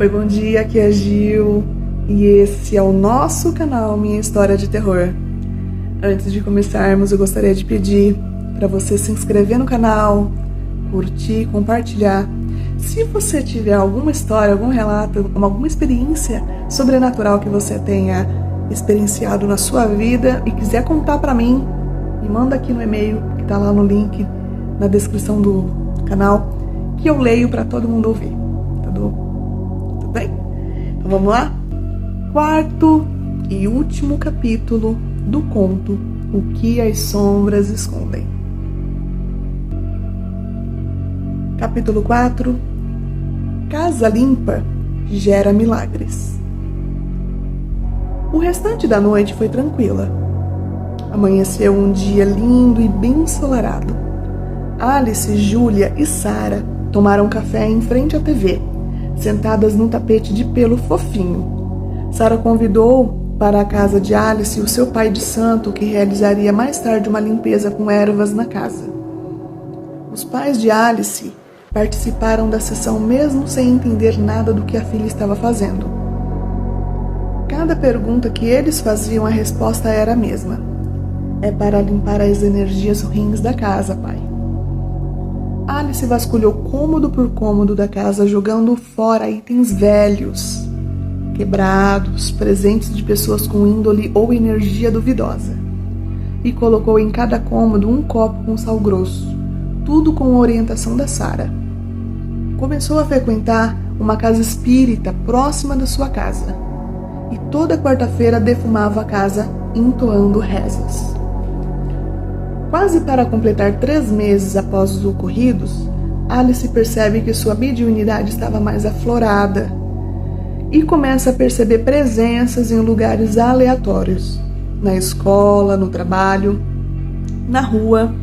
Oi, bom dia, aqui é a Gil e esse é o nosso canal Minha História de Terror. Antes de começarmos, eu gostaria de pedir para você se inscrever no canal, curtir, compartilhar. Se você tiver alguma história, algum relato, alguma experiência sobrenatural que você tenha experienciado na sua vida e quiser contar para mim, me manda aqui no e-mail que tá lá no link na descrição do canal, que eu leio para todo mundo ouvir. Tudo bem? Então vamos lá? Quarto e último capítulo do conto O que as Sombras Escondem. Capítulo 4. Casa limpa gera milagres. O restante da noite foi tranquila. Amanheceu um dia lindo e bem ensolarado. Alice, Júlia e Sara tomaram café em frente à TV, sentadas num tapete de pelo fofinho. Sara convidou para a casa de Alice o seu pai de santo, que realizaria mais tarde uma limpeza com ervas na casa. Os pais de Alice participaram da sessão mesmo sem entender nada do que a filha estava fazendo. Cada pergunta que eles faziam, a resposta era a mesma. É para limpar as energias ruins da casa, pai. Alice vasculhou cômodo por cômodo da casa, jogando fora itens velhos, quebrados, presentes de pessoas com índole ou energia duvidosa. E colocou em cada cômodo um copo com sal grosso, tudo com a orientação da Sara. Começou a frequentar uma casa espírita próxima da sua casa, e toda quarta-feira defumava a casa entoando rezas. Quase para completar 3 meses após os ocorridos, Alice percebe que sua mediunidade estava mais aflorada e começa a perceber presenças em lugares aleatórios, na escola, no trabalho, na rua.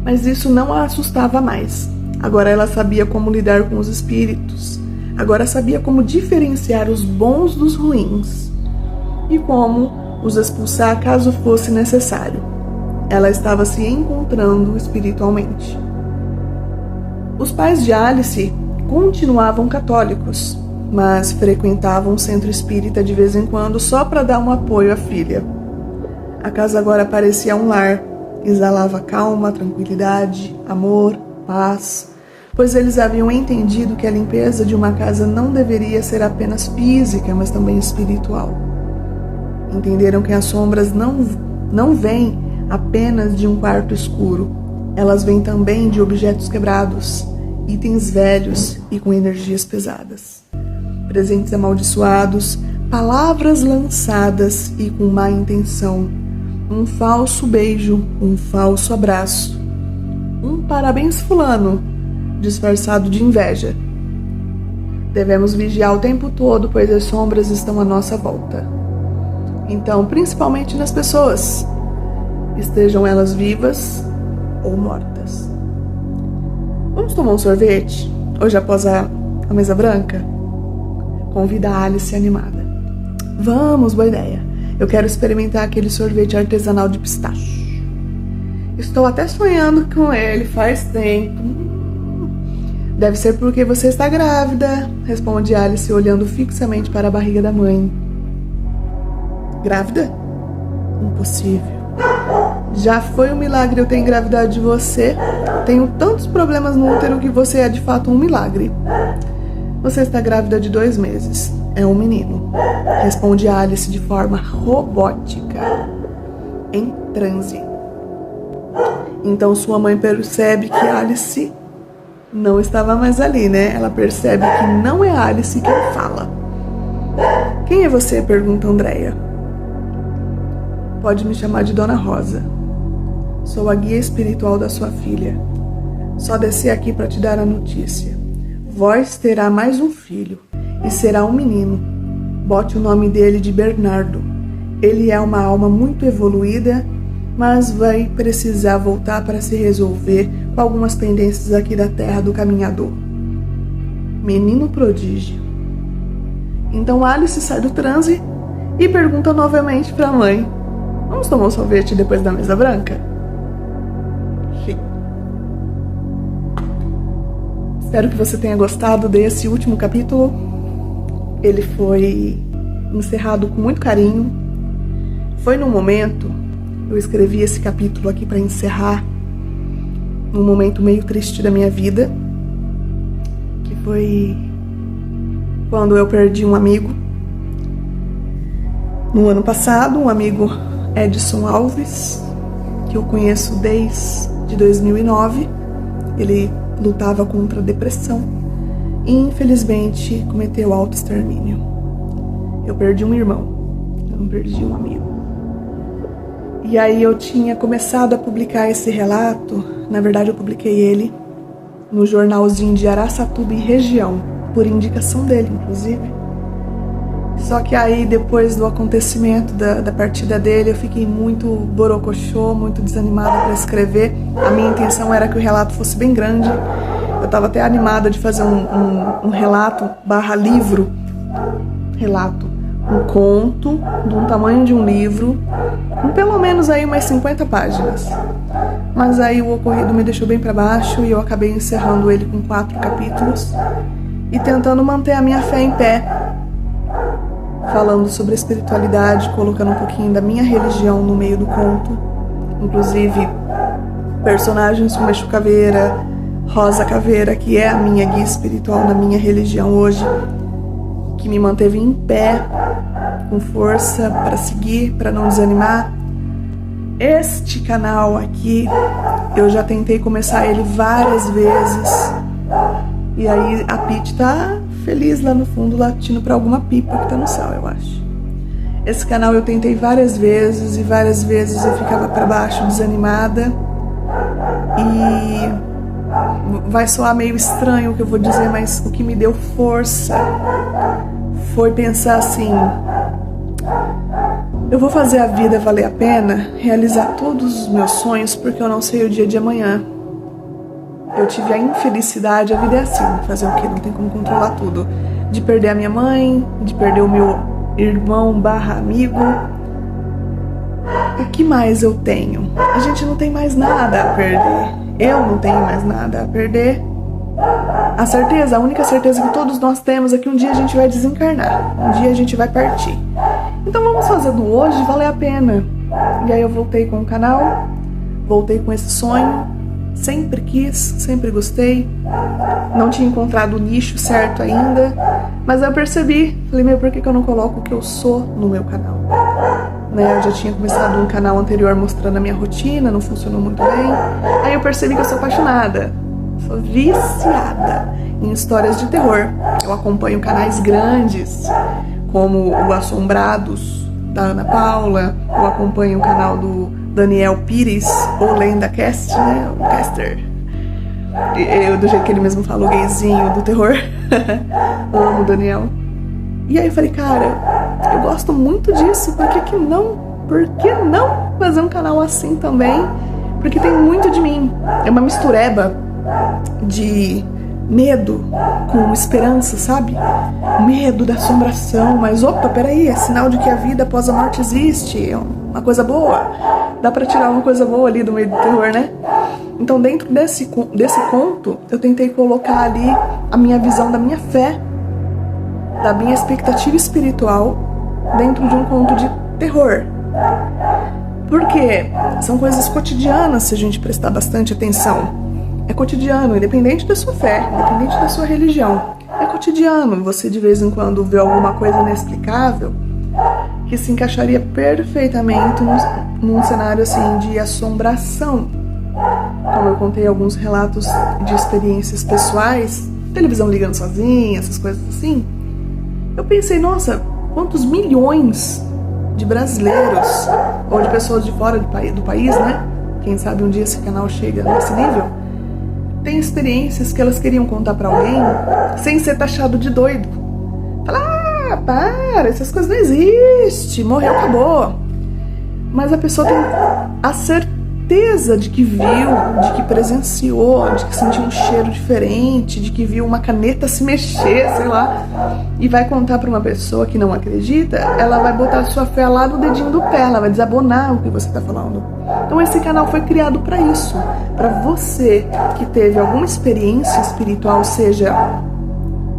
Mas isso não a assustava mais. Agora ela sabia como lidar com os espíritos. Agora sabia como diferenciar os bons dos ruins e como os expulsar caso fosse necessário. Ela estava se encontrando espiritualmente. Os pais de Alice continuavam católicos, mas frequentavam um centro espírita de vez em quando só para dar um apoio à filha. A casa agora parecia um lar, exalava calma, tranquilidade, amor, paz, pois eles haviam entendido que a limpeza de uma casa não deveria ser apenas física, mas também espiritual. Entenderam que as sombras não vêm apenas de um quarto escuro, elas vêm também de objetos quebrados, itens velhos e com energias pesadas, presentes amaldiçoados, palavras lançadas e com má intenção, um falso beijo, um falso abraço, um parabéns fulano, disfarçado de inveja. Devemos vigiar o tempo todo, pois as sombras estão à nossa volta. Então, principalmente nas pessoas, estejam elas vivas ou mortas. Vamos tomar um sorvete? Hoje após a mesa branca? Convida a Alice animada. Vamos, boa ideia. Eu quero experimentar aquele sorvete artesanal de pistache. Estou até sonhando com ele faz tempo. Deve ser porque você está grávida, responde Alice, olhando fixamente para a barriga da mãe. Grávida? Impossível. Já foi um milagre eu ter engravidado de você. Tenho tantos problemas no útero que você é de fato um milagre. Você está grávida de 2 meses. É um menino, responde Alice de forma robótica, em transe. Então sua mãe percebe que Alice não estava mais ali, né? Ela percebe que não é Alice quem fala. Quem é você? Pergunta Andréia. Pode me chamar de Dona Rosa. Sou a guia espiritual da sua filha. Só desci aqui para te dar a notícia. Vós terá mais um filho, e será um menino. Bote o nome dele de Bernardo. Ele é uma alma muito evoluída, mas vai precisar voltar para se resolver com algumas pendências aqui da terra do caminhador. Menino prodígio. Então Alice sai do transe e pergunta novamente para a mãe: vamos tomar um sorvete depois da mesa branca? Sim. Espero que você tenha gostado desse último capítulo. ele foi encerrado com muito carinho. Foi num momento, eu escrevi esse capítulo aqui para encerrar, num momento meio triste da minha vida, que foi quando eu perdi um amigo. No ano passado, um amigo, Edson Alves, que eu conheço desde 2009, ele lutava contra a depressão e infelizmente cometeu autoextermínio. Eu perdi um irmão, eu não perdi um amigo. E aí eu tinha começado a publicar esse relato, na verdade eu publiquei ele no jornalzinho de Araçatuba e região, por indicação dele, inclusive. Só que aí, depois do acontecimento da partida dele, eu fiquei muito borocochô, muito desanimada para escrever. A minha intenção era que o relato fosse bem grande. Eu estava até animada de fazer um relato / livro. Relato. Um conto de um tamanho de um livro, com pelo menos aí umas 50 páginas. Mas aí o ocorrido me deixou bem para baixo e eu acabei encerrando ele com 4 capítulos e tentando manter a minha fé em pé, falando sobre a espiritualidade, colocando um pouquinho da minha religião no meio do conto, inclusive personagens como Exu Caveira, Rosa Caveira, que é a minha guia espiritual na minha religião hoje, que me manteve em pé, com força para seguir, para não desanimar. Este canal aqui, eu já tentei começar ele várias vezes, e aí a Pete tá feliz lá no fundo, latindo pra alguma pipa que tá no céu, eu acho. Esse canal eu tentei várias vezes e várias vezes eu ficava pra baixo, desanimada. E vai soar meio estranho o que eu vou dizer, mas o que me deu força foi pensar assim: eu vou fazer a vida valer a pena, realizar todos os meus sonhos, porque eu não sei o dia de amanhã. Eu tive a infelicidade, a vida é assim, fazer o quê? Não tem como controlar tudo. De perder a minha mãe, de perder o meu irmão / amigo. O que mais eu tenho? A gente não tem mais nada a perder. Eu não tenho mais nada a perder. A certeza, a única certeza que todos nós temos é que um dia a gente vai desencarnar. Um dia a gente vai partir. Então vamos fazer do hoje valer a pena. E aí eu voltei com o canal, voltei com esse sonho. Sempre quis, sempre gostei. Não tinha encontrado o nicho certo ainda, mas eu percebi, falei, por que eu não coloco o que eu sou no meu canal? Né, eu já tinha começado um canal anterior mostrando a minha rotina, não funcionou muito bem. Aí eu percebi que eu sou apaixonada, sou viciada em histórias de terror. Eu acompanho canais grandes, como o Assombrados, da Ana Paula. Eu acompanho o canal do Daniel Pires, ou Lenda Cast, né? O caster. Eu, do jeito que ele mesmo fala, o gayzinho do terror. Amo o Daniel. E aí eu falei, cara, eu gosto muito disso, por que não? Por que não fazer um canal assim também? Porque tem muito de mim. É uma mistureba de medo com esperança, sabe? Medo da assombração, mas opa, peraí, é sinal de que a vida após a morte existe, é uma coisa boa. Dá pra tirar uma coisa boa ali do meio do terror, né? Então dentro desse conto, eu tentei colocar ali a minha visão da minha fé, da minha expectativa espiritual, dentro de um conto de terror. Porque são coisas cotidianas, se a gente prestar bastante atenção. É cotidiano, independente da sua fé, independente da sua religião. É cotidiano, você de vez em quando vê alguma coisa inexplicável que se encaixaria perfeitamente num cenário assim de assombração. Como eu contei alguns relatos de experiências pessoais, televisão ligando sozinha, essas coisas assim, eu pensei, nossa, quantos milhões de brasileiros, ou de pessoas de fora do país, né? Quem sabe um dia esse canal chega nesse nível, tem experiências que elas queriam contar pra alguém sem ser taxado de doido. Falar, para, essas coisas não existem, morreu, acabou. Mas a pessoa tem a certeza de que viu, de que presenciou, de que sentiu um cheiro diferente, de que viu uma caneta se mexer, sei lá, e vai contar pra uma pessoa que não acredita, ela vai botar a sua fé lá no dedinho do pé, ela vai desabonar o que você tá falando. Então esse canal foi criado para isso, para você que teve alguma experiência espiritual, seja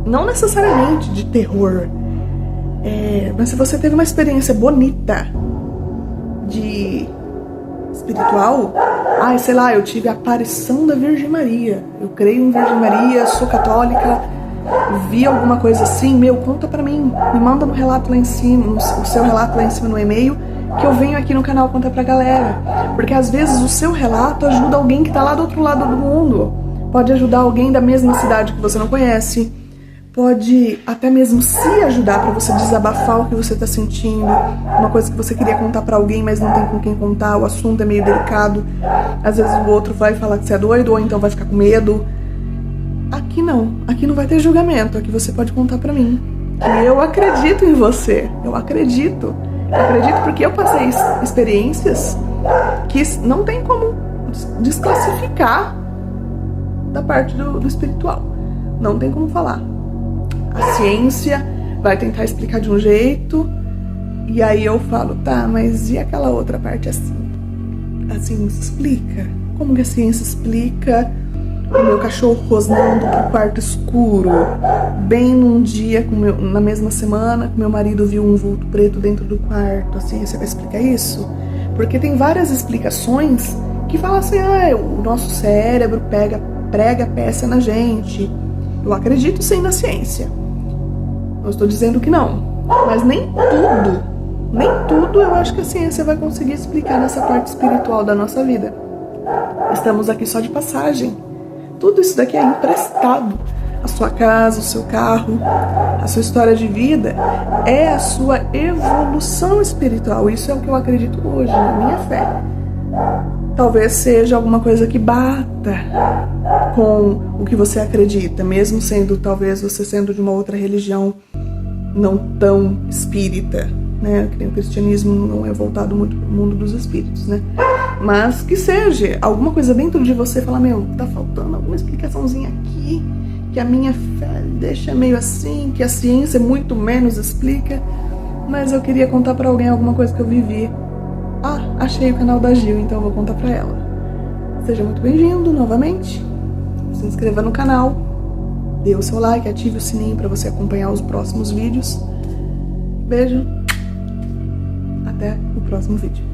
não necessariamente de terror, Mas se você teve uma experiência bonita de espiritual, sei lá, eu tive a aparição da Virgem Maria, eu creio em Virgem Maria, sou católica, vi alguma coisa assim, conta pra mim, me manda no relato lá em cima, o seu relato lá em cima no e-mail, que eu venho aqui no canal contar pra galera, porque às vezes o seu relato ajuda alguém que tá lá do outro lado do mundo, pode ajudar alguém da mesma cidade que você não conhece, pode até mesmo se ajudar para você desabafar o que você tá sentindo, uma coisa que você queria contar para alguém, mas não tem com quem contar, o assunto é meio delicado, às vezes o outro vai falar que você é doido, ou então vai ficar com medo. Aqui não vai ter julgamento, aqui você pode contar para mim. E eu acredito em você, eu acredito porque eu passei experiências que não tem como desclassificar da parte do espiritual, não tem como falar. A ciência vai tentar explicar de um jeito, e aí eu falo, tá, mas e aquela outra parte assim? A ciência explica? Como que a ciência explica o meu cachorro rosnando pro quarto escuro, bem num dia, na mesma semana, que meu marido viu um vulto preto dentro do quarto? A ciência vai explicar isso? Porque tem várias explicações que falam assim, o nosso cérebro prega peça na gente. Eu acredito sim na ciência. Não estou dizendo que não, mas nem tudo eu acho que a ciência vai conseguir explicar nessa parte espiritual da nossa vida. Estamos aqui só de passagem. Tudo isso daqui é emprestado. A sua casa, o seu carro, a sua história de vida é a sua evolução espiritual. Isso é o que eu acredito hoje, na minha fé. Talvez seja alguma coisa que bata com o que você acredita, mesmo talvez você sendo de uma outra religião não tão espírita, né? O cristianismo não é voltado muito para o mundo dos espíritos, né? Mas que seja alguma coisa dentro de você, fala, tá faltando alguma explicaçãozinha aqui, que a minha fé deixa meio assim, que a ciência muito menos explica, mas eu queria contar para alguém alguma coisa que eu vivi. Achei o canal da Gil, então eu vou contar pra ela. Seja muito bem-vindo novamente. Se inscreva no canal, dê o seu like, ative o sininho para você acompanhar os próximos vídeos. Beijo. Até o próximo vídeo.